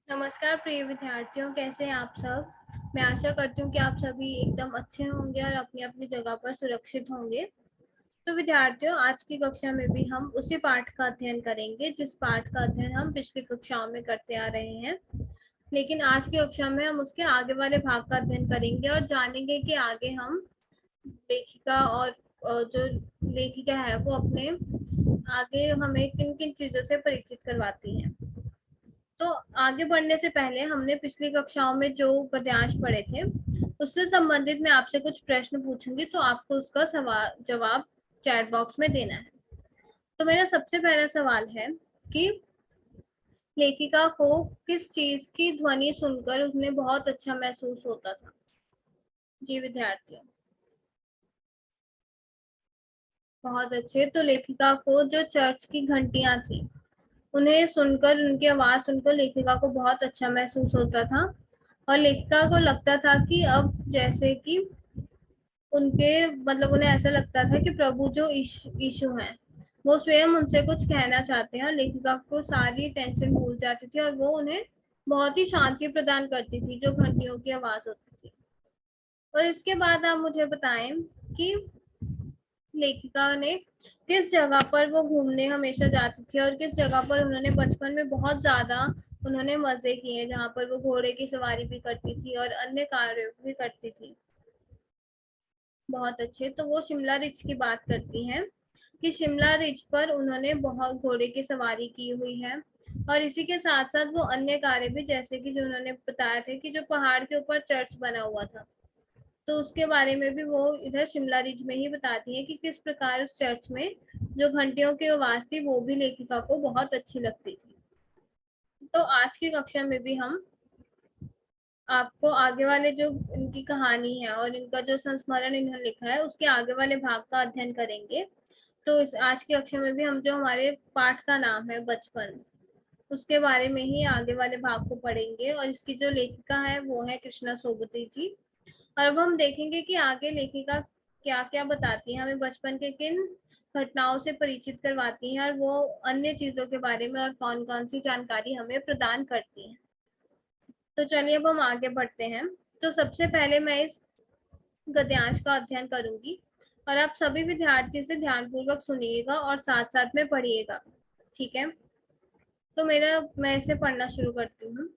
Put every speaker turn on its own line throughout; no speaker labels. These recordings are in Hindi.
नमस्कार प्रिय विद्यार्थियों, कैसे हैं आप सब। मैं आशा करती हूँ कि आप सभी एकदम अच्छे होंगे और अपनी अपनी जगह पर सुरक्षित होंगे। तो विद्यार्थियों, आज की कक्षा में भी हम उसी पाठ का अध्ययन करेंगे जिस पाठ का अध्ययन हम पिछली कक्षाओं में करते आ रहे हैं। लेकिन आज की कक्षा में हम उसके आगे वाले भाग का अध्ययन करेंगे और जानेंगे कि आगे हम लेखिका और जो लेखिका है वो अपने आगे हमें किन किन चीजों से परिचित करवाती है। तो आगे बढ़ने से पहले हमने पिछली कक्षाओं में जो पद्यांश पढ़े थे उससे संबंधित मैं आपसे कुछ प्रश्न पूछूंगी, तो आपको उसका सवाल जवाब चैट बॉक्स में देना है। तो मेरा सबसे पहला सवाल है कि लेखिका को किस चीज की ध्वनि सुनकर उन्हें बहुत अच्छा महसूस होता था। जी विद्यार्थियों, बहुत अच्छे। तो लेखिका को जो चर्च की घंटियां थी उन्हें सुनकर, उनकी आवाज सुनकर लेखिका को बहुत अच्छा महसूस होता था और लेखिका को लगता था कि अब जैसे कि उनके मतलब उन्हें ऐसा लगता था कि प्रभु जो यीशु हैं वो स्वयं उनसे कुछ कहना चाहते हैं और लेखिका को सारी टेंशन भूल जाती थी और वो उन्हें बहुत ही शांति प्रदान करती थी जो घंटियों की आवाज होती थी। और इसके बाद आप मुझे बताएं कि लेखिका ने किस जगह पर वो घूमने हमेशा जाती थी और किस जगह पर उन्होंने बचपन में बहुत ज्यादा उन्होंने मजे किए, जहाँ पर वो घोड़े की सवारी भी करती थी और अन्य कार्य भी करती थी। बहुत अच्छे। तो वो शिमला रिज की बात करती हैं कि शिमला रिज पर उन्होंने बहुत घोड़े की सवारी की हुई है और इसी के साथ साथ वो अन्य कार्य भी, जैसे कि जो उन्होंने बताया था कि जो पहाड़ के ऊपर चर्च बना हुआ था तो उसके बारे में भी वो इधर शिमला रिज में ही बताती है कि किस प्रकार उस चर्च में जो घंटियों की आवाज थी वो भी लेखिका को बहुत अच्छी लगती थी। तो आज की कक्षा में भी हम आपको आगे वाले जो इनकी कहानी है और इनका जो संस्मरण इन्होंने लिखा है उसके आगे वाले भाग का अध्ययन करेंगे। तो इस आज के अक्षर में भी हम जो हमारे पाठ का नाम है बचपन, उसके बारे में ही आगे वाले भाग को पढ़ेंगे और इसकी जो लेखिका है वो है कृष्णा सोबती जी। और अब हम देखेंगे कि आगे लेखिका क्या क्या बताती है, हमें बचपन के किन घटनाओं से परिचित करवाती हैं और वो अन्य चीजों के बारे में और कौन कौन सी जानकारी हमें प्रदान करती हैं। तो चलिए अब हम आगे बढ़ते हैं। तो सबसे पहले मैं इस गद्यांश का अध्ययन करूंगी और आप सभी विद्यार्थी से ध्यानपूर्वक सुनिएगा और साथ साथ में पढ़िएगा। ठीक है, तो मैं इसे पढ़ना शुरू करती हूँ।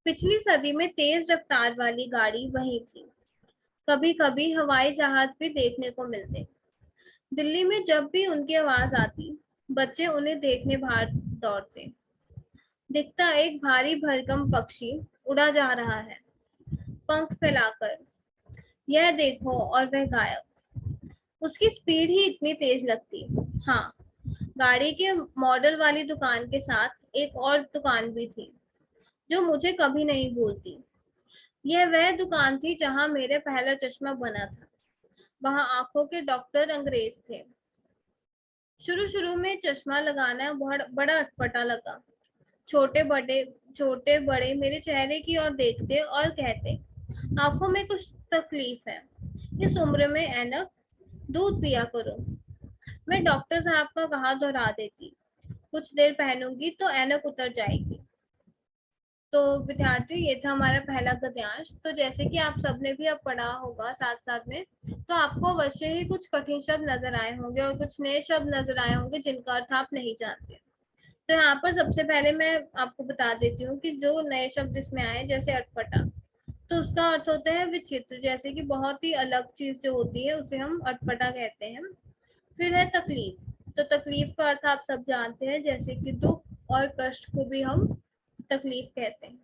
पिछली सदी में तेज रफ्तार वाली गाड़ी वही थी। कभी कभी हवाई जहाज भी देखने को मिलते। दिल्ली में जब भी उनकी आवाज आती बच्चे उन्हें देखने बाहर दौड़ते। दिखता एक भारी भरकम पक्षी उड़ा जा रहा है पंख फैलाकर, यह देखो, और वह गायब। उसकी स्पीड ही इतनी तेज लगती। हाँ, गाड़ी के मॉडल वाली दुकान के साथ एक और दुकान भी थी जो मुझे कभी नहीं भूलती। यह वह दुकान थी जहां मेरे पहला चश्मा बना था। वहां आंखों के डॉक्टर अंग्रेज थे। शुरू शुरू में चश्मा लगाना बड़ा अटपटा लगा। छोटे बड़े छोटे बड़े मेरे चेहरे की ओर देखते और कहते, आंखों में कुछ तकलीफ है, इस उम्र में ऐनक, दूध पिया करो। मैं डॉक्टर साहब का कहा दोहरा देती, कुछ देर पहनूंगी तो ऐनक उतर जाएगी। तो विद्यार्थी, ये था हमारा पहला गद्यांश। तो जैसे कि आप सबने भी अब पढ़ा होगा साथ साथ में, तो आपको अवश्य ही कुछ कठिन शब्द नजर आए होंगे और कुछ नए शब्द नजर आए होंगे जिनका अर्थ आप नहीं जानते। तो यहाँ पर सबसे पहले मैं आपको बता देती हूँ कि जो नए शब्द इसमें आए, जैसे अटपटा, तो उसका अर्थ होता है विचित्र, जैसे कि बहुत ही अलग चीज जो होती है उसे हम अटपटा कहते हैं। फिर है तकलीफ। तो तकलीफ का अर्थ आप सब जानते हैं, जैसे कि दुख और कष्ट को भी हम तकलीफ कहते हैं।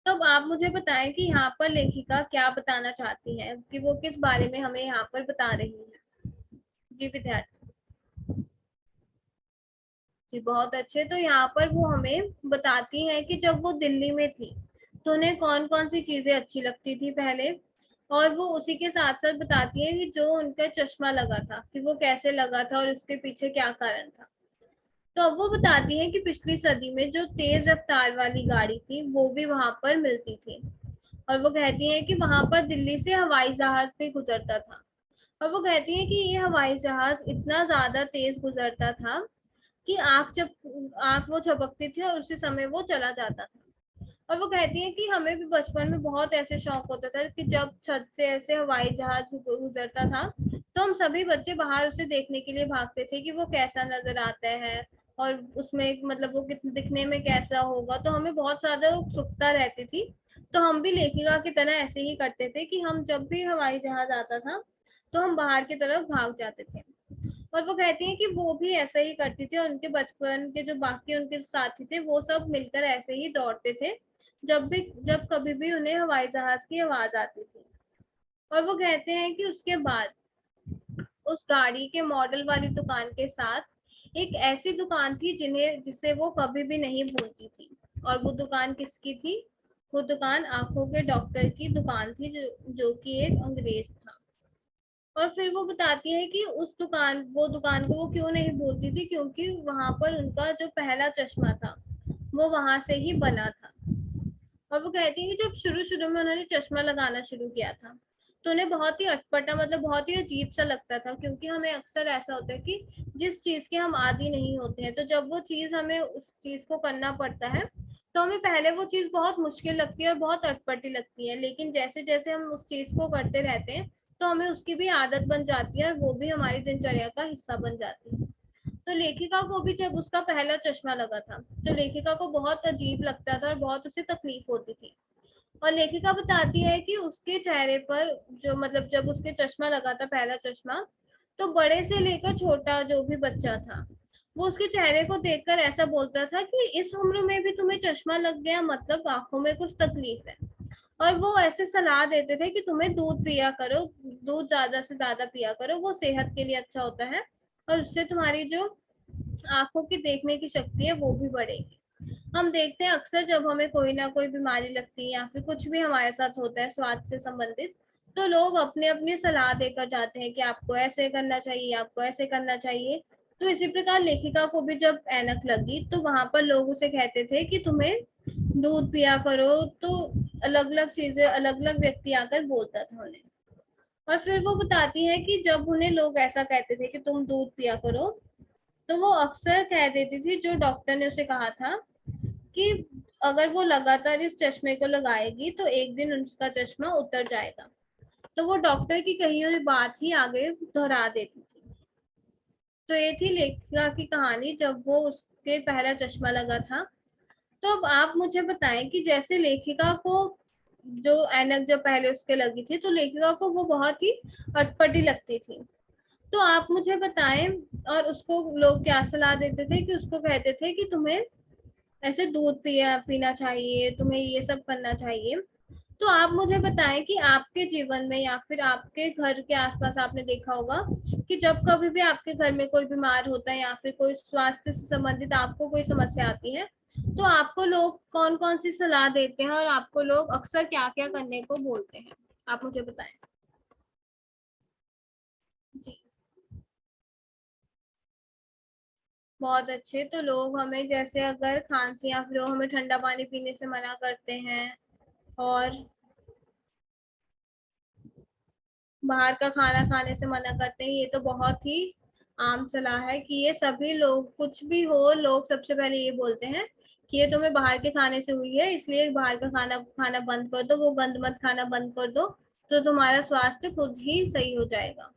तो अब आप मुझे बताएं कि यहाँ पर लेखिका क्या बताना चाहती है, कि वो किस बारे में हमें यहाँ पर बता रही है। जी विद्यार्थी, जी बहुत अच्छे। तो यहाँ पर वो हमें बताती है कि जब वो दिल्ली में थी तो उन्हें कौन कौन सी चीजें अच्छी लगती थी पहले, और वो उसी के साथ साथ बताती है कि जो उनका चश्मा लगा था कि वो कैसे लगा था और उसके पीछे क्या कारण था। तो अब वो बताती है कि पिछली सदी में जो तेज रफ्तार वाली गाड़ी थी वो भी वहां पर मिलती थी और वो कहती है कि वहां पर दिल्ली से हवाई जहाज भी गुजरता था। और वो कहती है कि ये हवाई जहाज इतना ज्यादा तेज गुजरता था कि आँख वो झपकती थी और उसी समय वो चला जाता था। और वो कहती है कि हमें भी बचपन में बहुत ऐसे शौक होता था कि जब छत से ऐसे हवाई जहाज गुजरता था तो हम सभी बच्चे बाहर उसे देखने के लिए भागते थे कि वो कैसा नजर आता है और उसमें मतलब वो दिखने में कैसा होगा, तो हमें बहुत ज्यादा उत्सुकता रहती थी। तो हम भी लेखिका की तरह ऐसे ही करते थे कि हम जब भी हवाई जहाज आता था तो हम बाहर की तरफ भाग जाते थे। और वो कहती हैं कि वो भी ऐसा ही करती थी और उनके बचपन के जो बाकी उनके साथी थे वो सब मिलकर ऐसे ही दौड़ते थे जब कभी भी उन्हें हवाई जहाज की आवाज आती थी। और वो कहते हैं कि उसके बाद उस गाड़ी के मॉडल वाली दुकान के साथ एक ऐसी दुकान थी जिसे वो कभी भी नहीं भूलती थी। और वो दुकान किसकी थी? वो दुकान आंखों के डॉक्टर की दुकान थी जो कि एक अंग्रेज था। और फिर वो बताती है कि वो दुकान को वो क्यों नहीं भूलती थी, क्योंकि वहां पर उनका जो पहला चश्मा था वो वहां से ही बना था। और वो कहती है कि जब शुरू शुरू में उन्होंने चश्मा लगाना शुरू किया था तो उन्हें बहुत ही अटपटा मतलब बहुत ही अजीब सा लगता था, क्योंकि हमें अक्सर ऐसा होता है कि जिस चीज के हम आदी नहीं होते हैं तो जब वो चीज हमें उस चीज को करना पड़ता है तो हमें पहले वो चीज बहुत मुश्किल लगती है और बहुत अटपटी लगती है, लेकिन जैसे जैसे हम उस चीज को करते रहते हैं तो हमें उसकी भी आदत बन जाती है और वो भी हमारी दिनचर्या का हिस्सा बन जाती है। तो लेखिका को भी जब उसका पहला चश्मा लगा था तो लेखिका को बहुत अजीब लगता था और बहुत उसे तकलीफ होती थी। और लेखिका बताती है कि उसके चेहरे पर जो मतलब जब उसके चश्मा लगा था पहला चश्मा, तो बड़े से लेकर छोटा जो भी बच्चा था वो उसके चेहरे को देखकर ऐसा बोलता था कि इस उम्र में भी तुम्हें चश्मा लग गया, मतलब आंखों में कुछ तकलीफ है। और वो ऐसे सलाह देते थे कि तुम्हें दूध पिया करो, दूध ज्यादा से ज्यादा पिया करो, वो सेहत के लिए अच्छा होता है और उससे तुम्हारी जो आंखों की देखने की शक्ति है वो भी बढ़ेगी। हम देखते हैं अक्सर जब हमें कोई ना कोई बीमारी लगती है या फिर कुछ भी हमारे साथ होता है स्वास्थ्य से संबंधित, तो लोग अपनी अपनी सलाह देकर जाते हैं कि आपको ऐसे करना चाहिए, आपको ऐसे करना चाहिए। तो इसी प्रकार लेखिका को भी जब ऐनक लगी तो वहां पर लोग उसे कहते थे कि तुम्हें दूध पिया करो, तो अलग अलग चीजें अलग अलग व्यक्ति आकर बोलता था उन्हें। और फिर वो बताती है कि जब उन्हें लोग ऐसा कहते थे कि तुम दूध पिया करो, तो वो अक्सर कह देती थी जो डॉक्टर ने उसे कहा था कि अगर वो लगातार इस चश्मे को लगाएगी तो एक दिन उसका चश्मा उतर जाएगा। तो वो डॉक्टर की कही हुई बात ही आगे दोहरा देती थी। तो ये थी लेखिका की कहानी जब वो उसके पहला चश्मा लगा था। तो अब आप मुझे बताएं कि जैसे लेखिका को जो ऐनक जब पहले उसके लगी थी तो लेखिका को वो बहुत ही अटपटी लगती थी। तो आप मुझे बताएं, और उसको लोग क्या सलाह देते थे कि उसको कहते थे कि तुम्हें ऐसे दूध पीना चाहिए, तुम्हें ये सब करना चाहिए। तो आप मुझे बताएं कि आपके जीवन में या फिर आपके घर के आसपास आपने देखा होगा कि जब कभी भी आपके घर में कोई बीमार होता है या फिर कोई स्वास्थ्य से संबंधित आपको कोई समस्या आती है तो आपको लोग कौन कौन सी सलाह देते हैं और आपको लोग अक्सर क्या क्या करने को बोलते हैं, आप मुझे बताएं। जी, बहुत अच्छे। तो लोग हमें जैसे अगर खांसी या फिर लोग हमें ठंडा पानी पीने से मना करते हैं और बाहर का खाना खाने से मना करते हैं, ये तो बहुत ही आम सलाह है कि ये सभी लोग कुछ भी हो लोग सबसे पहले ये बोलते हैं कि ये तुम्हें बाहर के खाने से हुई है, इसलिए बाहर का खाना खाना बंद कर दो, वो गंद मत खाना बंद कर दो, तो तुम्हारा स्वास्थ्य खुद ही सही हो जाएगा।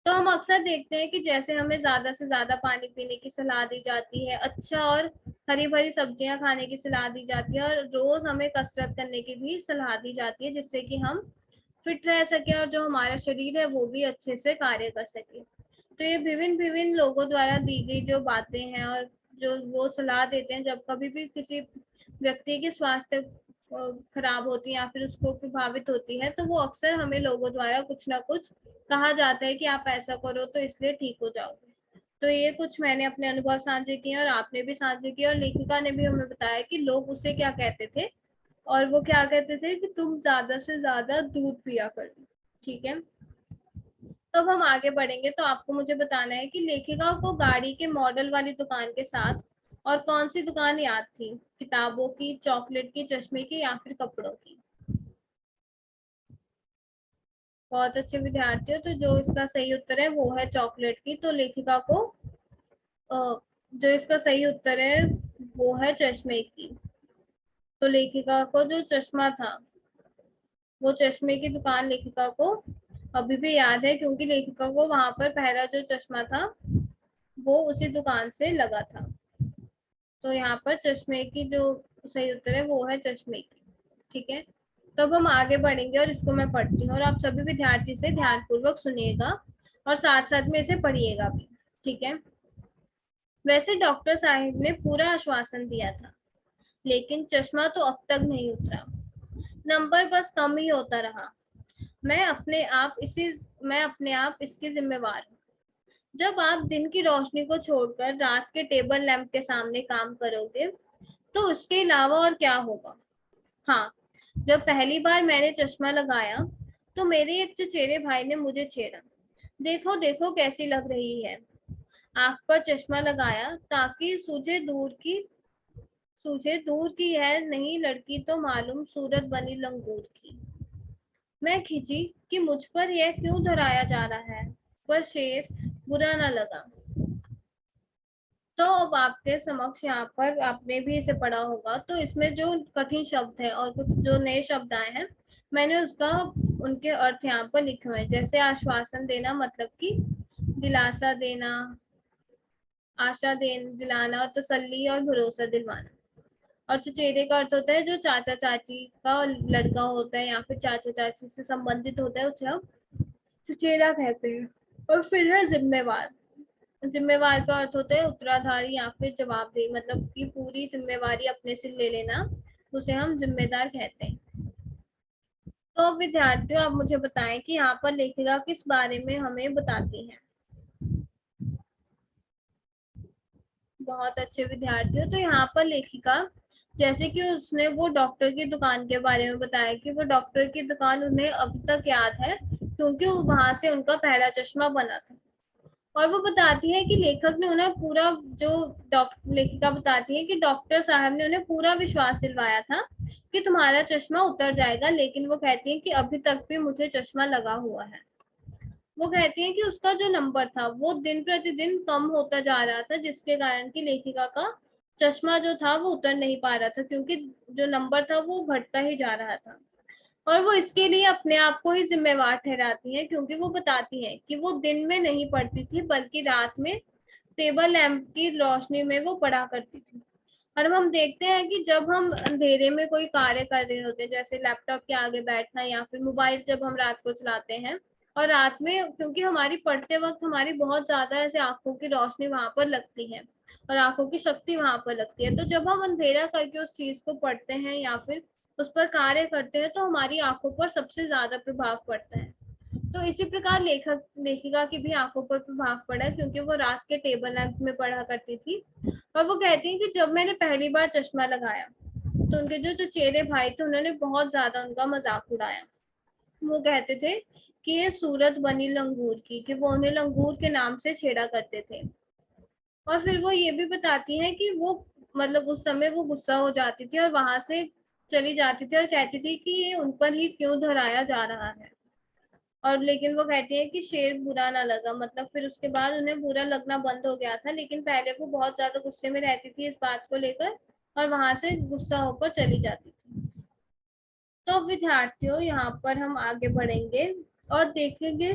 तो हम अक्सर देखते हैं कि जैसे हमें ज्यादा से ज्यादा पानी पीने की सलाह दी जाती है, अच्छा और हरी भरी सब्जियां खाने की सलाह दी जाती है और रोज हमें कसरत करने की भी सलाह दी जाती है जिससे कि हम फिट रह सके और जो हमारा शरीर है वो भी अच्छे से कार्य कर सके। तो ये विभिन्न विभिन्न लोगों द्वारा दी गई जो बातें हैं और जो वो सलाह देते हैं जब कभी भी किसी व्यक्ति की स्वास्थ्य खराब होती है या फिर उसको प्रभावित होती है तो वो अक्सर हमें लोगों द्वारा कुछ ना कुछ कहा जाता है कि आप ऐसा करो तो इसलिए ठीक हो जाओगे। तो ये कुछ मैंने अपने अनुभव साझे किए और आपने भी साझे किया और लेखिका ने भी हमें बताया कि लोग उसे क्या कहते थे और वो क्या कहते थे कि तुम ज्यादा से ज्यादा दूध पिया करो। ठीक है, तो अब हम आगे बढ़ेंगे। तो आपको मुझे बताना है कि लेखिका को गाड़ी के मॉडल वाली दुकान के साथ और कौन सी दुकान याद थी? किताबों की, चॉकलेट की, चश्मे की या फिर कपड़ों की? बहुत अच्छे विद्यार्थी हो। तो जो इसका सही उत्तर है वो है चॉकलेट की। तो लेखिका को जो इसका सही उत्तर है वो है चश्मे की। तो लेखिका को जो चश्मा था, वो चश्मे की दुकान लेखिका को अभी भी याद है, क्योंकि लेखिका को वहां पर पहला जो चश्मा था वो उसी दुकान से लगा था। तो यहाँ पर चश्मे की जो सही उत्तर है वो है चश्मे की। ठीक है, तब हम आगे बढ़ेंगे और इसको मैं पढ़ती हूँ और आप सभी विद्यार्थी से ध्यानपूर्वक सुनिएगा और साथ साथ में इसे पढ़िएगा भी। ठीक है। वैसे डॉक्टर साहिब ने पूरा आश्वासन दिया था, लेकिन चश्मा तो अब तक नहीं उतरा। नंबर बस कम ही होता रहा। मैं अपने आप इसकी जिम्मेवार हूँ। जब आप दिन की रोशनी को छोड़कर रात के टेबल लैंप के सामने काम करोगे तो उसके अलावा और क्या होगा। हाँ, जब पहली बार मैंने चश्मा लगाया तो मेरे एक चचेरे भाई ने मुझे छेड़ा। देखो देखो कैसी लग रही है। आंख पर चश्मा लगाया ताकि सूझे दूर की है नहीं लड़की तो मालूम सूरत बनी लंगूर की। मैं खिंची कि मुझ पर यह क्यों दोहराया जा रहा है, पर शेर बुरा ना लगा। तो अब आपके समक्ष यहाँ पर आपने भी इसे पढ़ा होगा, तो इसमें जो कठिन शब्द है और कुछ जो नए शब्द आए हैं मैंने उसका उनके अर्थ यहाँ पर लिखे हुए हैं। जैसे आश्वासन देना मतलब कि दिलासा देना, दिलाना और तसल्ली और भरोसा दिलवाना। और चचेरे का अर्थ होता है जो चाचा चाची का लड़का होता है या फिर चाचा चाची से संबंधित होता है उसे हम चचेरा कहते हैं। और फिर है जिम्मेवार। जिम्मेवार का अर्थ होता है उत्तराधारी या फिर जवाबदेही, मतलब कि पूरी जिम्मेवारी अपने से ले लेना, उसे हम जिम्मेदार कहते हैं। तो अब विद्यार्थियों आप मुझे बताएं कि यहाँ पर लेखिका किस बारे में हमें बताती है। बहुत अच्छे विद्यार्थियों, तो यहाँ पर लेखिका जैसे कि उसने वो डॉक्टर की दुकान के बारे में बताया कि वो डॉक्टर की दुकान उन्हें अब तक याद है क्योंकि वहां से उनका पहला चश्मा बना था। और वो बताती है कि लेखक ने उन्हें पूरा जो डॉक्टर लेखिका बताती है कि डॉक्टर साहब ने उन्हें पूरा विश्वास दिलवाया था कि तुम्हारा चश्मा उतर जाएगा, लेकिन वो कहती है कि अभी तक भी मुझे चश्मा लगा हुआ है। वो कहती है कि उसका जो नंबर था वो दिन प्रतिदिन कम होता जा रहा था, जिसके कारण की लेखिका का चश्मा जो था वो उतर नहीं पा रहा था, क्योंकि जो नंबर था वो घटता ही जा रहा था। और वो इसके लिए अपने आप को ही जिम्मेवार ठहराती है, क्योंकि वो बताती है कि वो दिन में नहीं पढ़ती थी बल्कि रात में टेबल लैंप की रोशनी में वो पढ़ा करती थी। और अब हम देखते हैं कि जब हम अंधेरे में कोई कार्य कर रहे होते हैं, जैसे लैपटॉप के आगे बैठना या फिर मोबाइल जब हम रात को चलाते हैं, और रात में क्योंकि हमारी पढ़ते वक्त हमारी बहुत ज्यादा ऐसे आंखों की रोशनी वहां पर लगती है और आंखों की शक्ति वहां पर लगती है, तो जब हम अंधेरा करके उस चीज को पढ़ते हैं या फिर उस पर कार्य करते हैं तो हमारी आंखों पर सबसे ज्यादा प्रभाव पड़ता है। तो इसी प्रकार लेखक लेखिका की भी आंखों पर प्रभाव पड़ा, क्योंकि वो रात के टेबल लैंप में पढ़ा करती थी। और वो कहती है कि जब मैंने पहली बार चश्मा लगाया तो उनके जो चचेरे भाई थे उन्होंने बहुत ज्यादा उनका मजाक उड़ाया। वो कहते थे कि ये सूरत बनी लंगूर की, कि वो उन्हें लंगूर के नाम से छेड़ा करते थे। और फिर वो ये भी बताती है कि वो मतलब उस समय वो गुस्सा हो जाती थी और वहां से चली जाती थी और कहती थी कि ये उन पर ही क्यों दोहराया जा रहा है। और लेकिन वो कहती है कि शेर बुरा ना लगा, मतलब फिर उसके बाद उन्हें बुरा लगना बंद हो गया था, लेकिन पहले वो बहुत ज्यादा गुस्से में रहती थी इस बात को लेकर और वहां से गुस्सा होकर चली जाती थी। तो विद्यार्थियों यहाँ पर हम आगे बढ़ेंगे और देखेंगे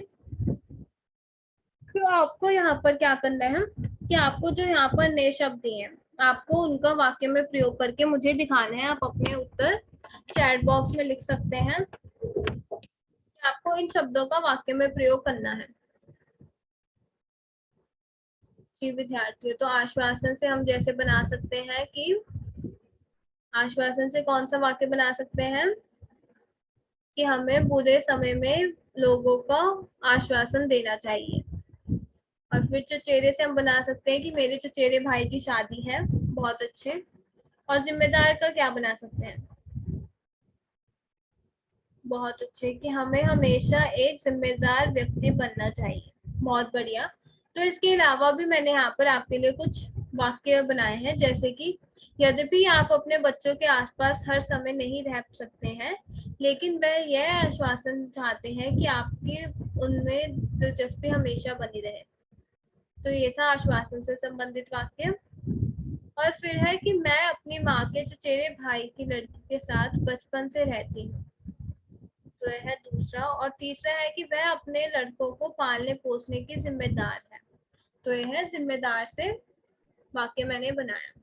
कि आपको यहाँ पर क्या करना है, कि आपको जो यहाँ पर नए शब्द दिए हैं आपको उनका वाक्य में प्रयोग करके मुझे दिखाना है। आप अपने उत्तर चैट बॉक्स में लिख सकते हैं। आपको इन शब्दों का वाक्य में प्रयोग करना है। जी विद्यार्थियों, तो आश्वासन से हम जैसे बना सकते हैं कि आश्वासन से कौन सा वाक्य बना सकते हैं कि हमें बुरे समय में लोगों का आश्वासन देना चाहिए। और फिर चचेरे से हम बना सकते हैं कि मेरे चचेरे भाई की शादी है। बहुत अच्छे। और जिम्मेदार का क्या बना सकते हैं? बहुत अच्छे, कि हमें हमेशा एक जिम्मेदार व्यक्ति बनना चाहिए। बहुत बढ़िया। तो इसके अलावा भी मैंने यहाँ पर आपके लिए कुछ वाक्य बनाए हैं, जैसे कि यद्यपि आप अपने बच्चों के आसपास हर समय नहीं रह सकते हैं, लेकिन वह यह आश्वासन चाहते हैं कि आपकी उनमें दिलचस्पी हमेशा बनी रहे। तो ये था आश्वासन से संबंधित वाक्य। और फिर है कि मैं अपनी माँ के चचेरे भाई की लड़की के साथ बचपन से रहती हूँ। तो यह है दूसरा। और तीसरा है कि वह अपने लड़कों को पालने पोसने की जिम्मेदार है। तो यह है जिम्मेदार से वाक्य मैंने बनाया।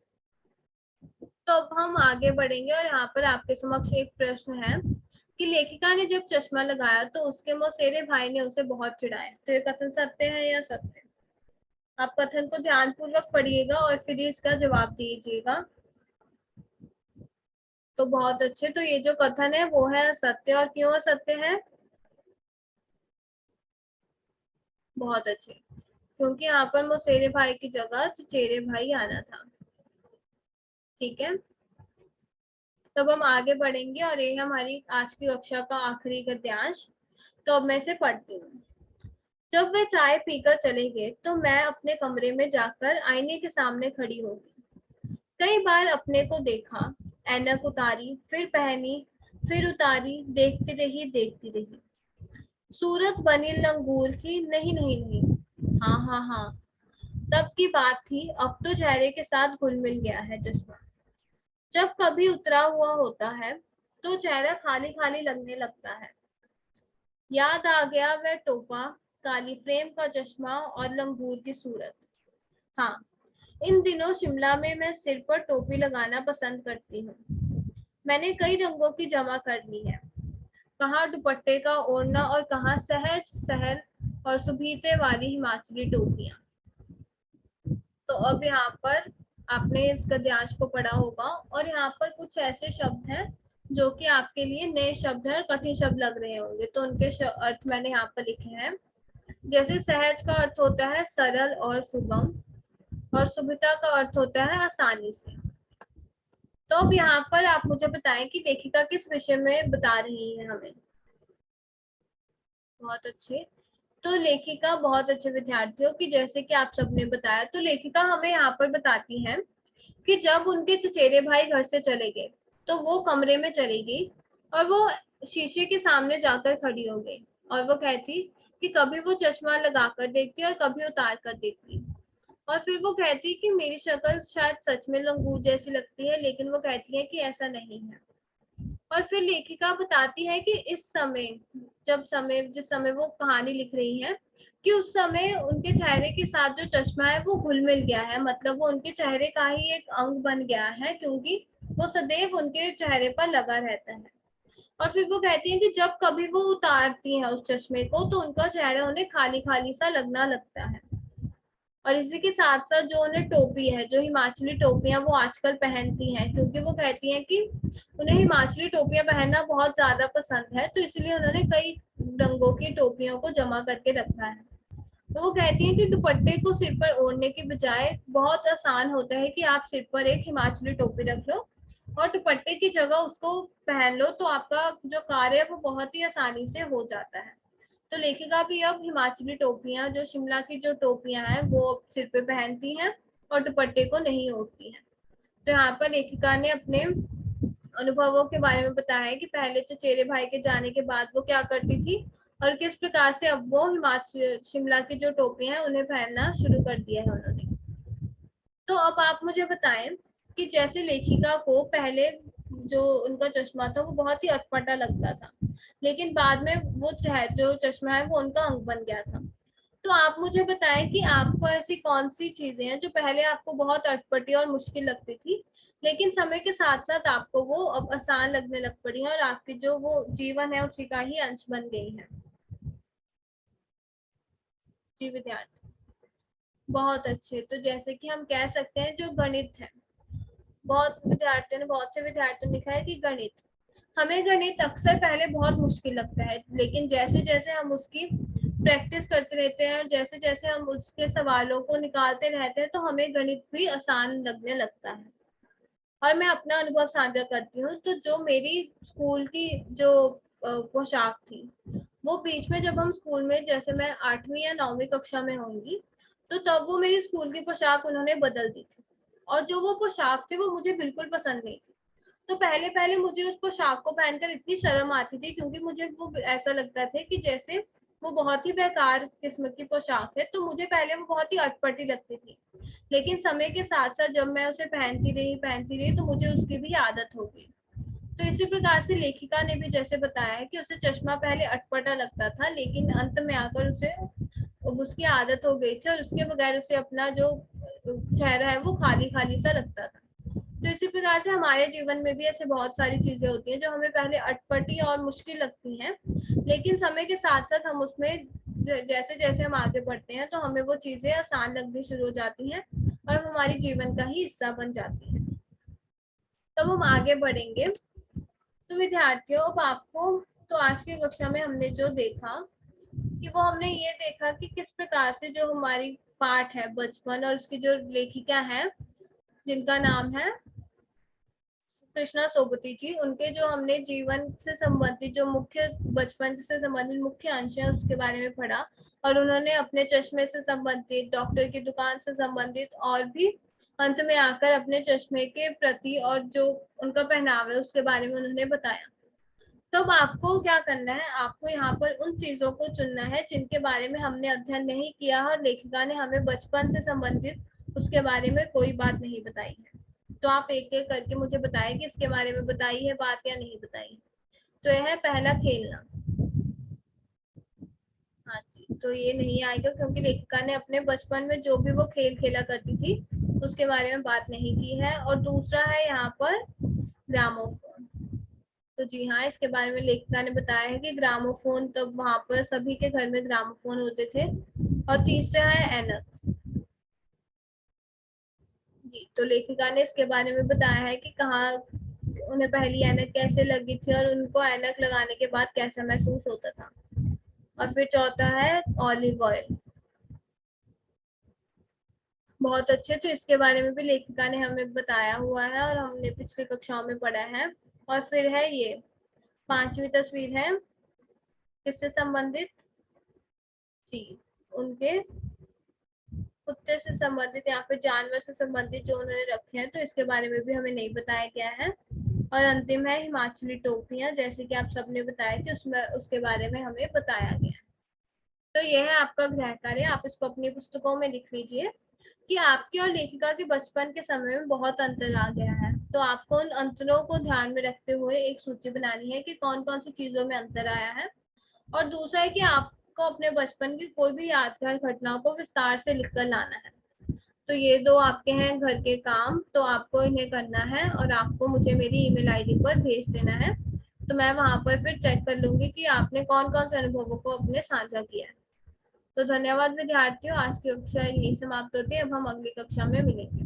तो अब हम आगे बढ़ेंगे और यहाँ पर आपके समक्ष एक प्रश्न है कि लेखिका ने जब चश्मा लगाया तो उसके मौसेरे भाई ने उसे बहुत चिढ़ाया। तो ये कथन सत्य है या सत्य? आप कथन को ध्यानपूर्वक पढ़िएगा और फिर इसका जवाब दीजिएगा। तो बहुत अच्छे। तो ये जो कथन है वो है सत्य। और क्यों असत्य है? बहुत अच्छे, क्योंकि यहाँ पर मौसेरे भाई की जगह चचेरे भाई आना था। ठीक है, तब हम आगे बढ़ेंगे और ये हमारी आज की कक्षा का आखिरी गद्यांश। तो अब मैं इसे पढ़ती हूँ। जब वे चाय पीकर चले गए तो मैं अपने कमरे में जाकर आईने के सामने खड़ी हो गई। कई बार अपने को देखा, ऐनक उतारी, फिर पहनी, फिर उतारी, देखती रही। सूरत बनी लंगूर की। नहीं नहीं नहीं, हाँ हाँ हाँ, तब की बात थी। अब तो चेहरे के साथ घुल मिल गया है चश्मा। जब कभी उतरा हुआ होता है तो चेहरा खाली खाली लगने लगता है। याद आ गया वह टोपा, काली फ्रेम का चश्मा और लंगूर की सूरत। हाँ, इन दिनों शिमला में मैं सिर पर टोपी लगाना पसंद करती हूँ। मैंने कई रंगों की जमा कर ली है, कहाँ दुपट्टे का ओढ़ना और कहाँ सहज सहल और सुभीते वाली हिमाचली टोपियां। तो अब यहाँ पर आपने इस गद्यांश को पढ़ा होगा और यहाँ पर कुछ ऐसे शब्द हैं जो कि आपके लिए नए शब्द हैं और कठिन शब्द लग रहे होंगे। तो उनके अर्थ मैंने यहाँ पर लिखे हैं। जैसे सहज का अर्थ होता है सरल और सुगम, और सुभिता का अर्थ होता है आसानी से। तो अब यहाँ पर आप मुझे बताएं कि लेखिका किस विषय में बता रही है हमें। बहुत अच्छे। तो लेखिका बहुत अच्छे विद्यार्थियों की, जैसे कि आप सबने बताया, तो लेखिका हमें यहाँ पर बताती है कि जब उनके चचेरे भाई घर से चले गए तो वो कमरे में चली गई और वो शीशे के सामने जाकर खड़ी हो गई और वो कहती कि कभी वो चश्मा लगा कर देखती और कभी उतार कर देखती। और फिर वो कहती कि मेरी शक्ल शायद सच में लंगूर जैसी लगती है, लेकिन वो कहती है कि ऐसा नहीं है। और फिर लेखिका बताती है कि इस समय, जिस समय वो कहानी लिख रही है, कि उस समय उनके चेहरे के साथ जो चश्मा है वो घुल मिल गया है, मतलब वो उनके चेहरे का ही एक अंग बन गया है, क्योंकि वो सदैव उनके चेहरे पर लगा रहता है। और फिर वो कहती है कि जब कभी वो उतारती हैं उस चश्मे को तो उनका चेहरा उन्हें खाली खाली सा लगना लगता है। और इसी के साथ साथ जो उन्हें टोपी है, जो हिमाचली टोपियां वो आजकल पहनती हैं, क्योंकि वो कहती हैं कि उन्हें हिमाचली टोपियां पहनना बहुत ज्यादा पसंद है, तो इसलिए उन्होंने कई रंगों की टोपियों को जमा करके रखा है। तो वो कहती हैं कि दुपट्टे को सिर पर ओढ़ने के बजाय बहुत आसान होता है कि आप सिर पर एक हिमाचली टोपी रख लो और दुपट्टे की जगह उसको पहन लो, तो आपका जो कार्य है वो बहुत ही आसानी से हो जाता है। तो लेखिका भी अब हिमाचली टोपियां, जो शिमला की जो टोपियां हैं वो सिर पे पहनती हैं और दुपट्टे को नहीं ओढ़ती हैं। तो यहाँ पर लेखिका ने अपने अनुभवों के बारे में बताया है कि पहले चचेरे भाई के जाने के बाद वो क्या करती थी और किस प्रकार से अब वो हिमाचल शिमला की जो टोपियां हैं उन्हें पहनना शुरू कर दिया है उन्होंने। तो अब आप मुझे बताएं कि जैसे लेखिका को पहले जो उनका चश्मा था वो बहुत ही अटपटा लगता था, लेकिन बाद में वो जो चश्मा है वो उनका अंग बन गया था। तो आप मुझे बताएं कि आपको ऐसी कौन सी चीजें हैं जो पहले आपको बहुत अटपटी और मुश्किल लगती थी, लेकिन समय के साथ साथ आपको वो अब आसान लगने लग पड़ी है और आपकी जो वो जीवन है उसी का ही अंश बन गई है। जी विद्यार्थी, बहुत अच्छे। तो जैसे कि हम कह सकते हैं जो गणित है, बहुत से विद्यार्थियों ने लिखा है कि गणित, हमें गणित अक्सर पहले बहुत मुश्किल लगता है, लेकिन जैसे जैसे हम उसकी प्रैक्टिस करते रहते हैं और जैसे जैसे हम उसके सवालों को निकालते रहते हैं तो हमें गणित भी आसान लगने लगता है। और मैं अपना अनुभव साझा करती हूँ, तो जो मेरी स्कूल की जो पोशाक थी, वो बीच में जब हम स्कूल में, जैसे मैं 8वीं या 9वीं कक्षा में होंगी, तो तब वो मेरी स्कूल की पोशाक उन्होंने बदल दी थी और जो वो पोशाक थी वो मुझे बिल्कुल पसंद नहीं थी। तो पहले पहले मुझे उस पोशाक को पहनकर इतनी शर्म आती थी, क्योंकि मुझे वो ऐसा लगता था कि जैसे वो बहुत ही बेकार किस्म की पोशाक है। तो मुझे पहले वो बहुत ही अटपटी लगती थी, लेकिन समय के साथ साथ जब मैं उसे पहनती रही तो मुझे उसकी भी आदत हो गई। तो इसी प्रकार से लेखिका ने भी जैसे बताया है कि उसे चश्मा पहले अटपटा लगता था, लेकिन अंत में आकर उसे उसकी आदत हो गई थी और उसके बगैर उसे अपना जो चेहरा है वो खाली खाली सा लगता था। तो इसी प्रकार से हमारे जीवन में भी ऐसे बहुत सारी चीजें होती हैं जो हमें पहले अटपटी और मुश्किल लगती हैं, लेकिन समय के साथ साथ हम उसमें जैसे जैसे हम आगे बढ़ते हैं तो हमें वो चीजें आसान लगनी शुरू हो जाती हैं और हमारी जीवन का ही हिस्सा बन जाती हैं। तब हम आगे बढ़ेंगे। तो विद्यार्थियों, अब आपको, तो आज की कक्षा में हमने जो देखा कि वो हमने ये देखा कि किस प्रकार से जो हमारी पाठ है बचपन, और उसकी जो लेखिका है जिनका नाम है कृष्णा सोबती जी, उनके जो हमने जीवन से संबंधित जो मुख्य बचपन से संबंधित मुख्य अंश है उसके बारे में पढ़ा, और उन्होंने अपने चश्मे से संबंधित, डॉक्टर की दुकान से संबंधित, और भी अंत में आकर अपने चश्मे के प्रति और जो उनका पहनावा है उसके बारे में उन्होंने बताया। तो अब आपको क्या करना है, आपको यहाँ पर उन चीजों को चुनना है जिनके बारे में हमने अध्ययन नहीं किया और लेखिका ने हमें बचपन से संबंधित उसके बारे में कोई बात नहीं बताई है। तो आप एक एक करके मुझे बताएं कि इसके बारे में बताई है बात या नहीं बताई। तो यह है पहला, खेलना। हाँ जी, तो ये नहीं आएगा क्योंकि लेखिका ने अपने बचपन में जो भी वो खेल खेला करती थी उसके बारे में बात नहीं की है। और दूसरा है यहाँ पर ग्रामोफोन। तो जी हाँ, इसके बारे में लेखिका ने बताया है कि ग्रामोफोन, तब वहां पर सभी के घर में ग्रामोफोन होते थे। और तीसरा है ऐनक। जी, तो लेखिका ने इसके बारे में बताया है कि कहाँ उन्हें पहली ऐनक कैसे लगी थी और उनको ऐनक लगाने के बाद कैसा महसूस होता था। और फिर चौथा है ऑलिव ऑयल। बहुत अच्छे, तो इसके बारे में भी लेखिका ने हमें बताया हुआ है और हमने पिछली कक्षाओं में पढ़ा है। और फिर है ये पांचवी तस्वीर है, किससे संबंधित? जी, उनके कुत्ते से संबंधित या फिर जानवर से संबंधित जो उन्होंने रखे हैं, तो इसके बारे में भी हमें नहीं बताया गया है। और अंतिम है हिमाचली टोपियां, जैसे कि आप सबने बताया कि उसमें उसके बारे में हमें बताया गया है। तो यह है आपका गृह कार्य, आप इसको अपनी पुस्तकों में लिख लीजिए कि आपके और लेखिका के बचपन के समय में बहुत अंतर आ गया है। तो आपको उन अंतरों को ध्यान में रखते हुए एक सूची बनानी है कि कौन कौन सी चीजों में अंतर आया है। और दूसरा है कि आपको अपने बचपन की कोई भी यादगार घटनाओं को विस्तार से लिखकर लाना है। तो ये दो आपके हैं घर के काम, तो आपको इन्हें करना है और आपको मुझे मेरी ईमेल आईडी पर भेज देना है। तो मैं वहां पर फिर चेक कर लूंगी कि आपने कौन कौन से अनुभवों को अपने साझा किया है। तो धन्यवाद विद्यार्थियों, आज की कक्षा यही समाप्त होती है। अब हम अगली कक्षा में मिलेंगे।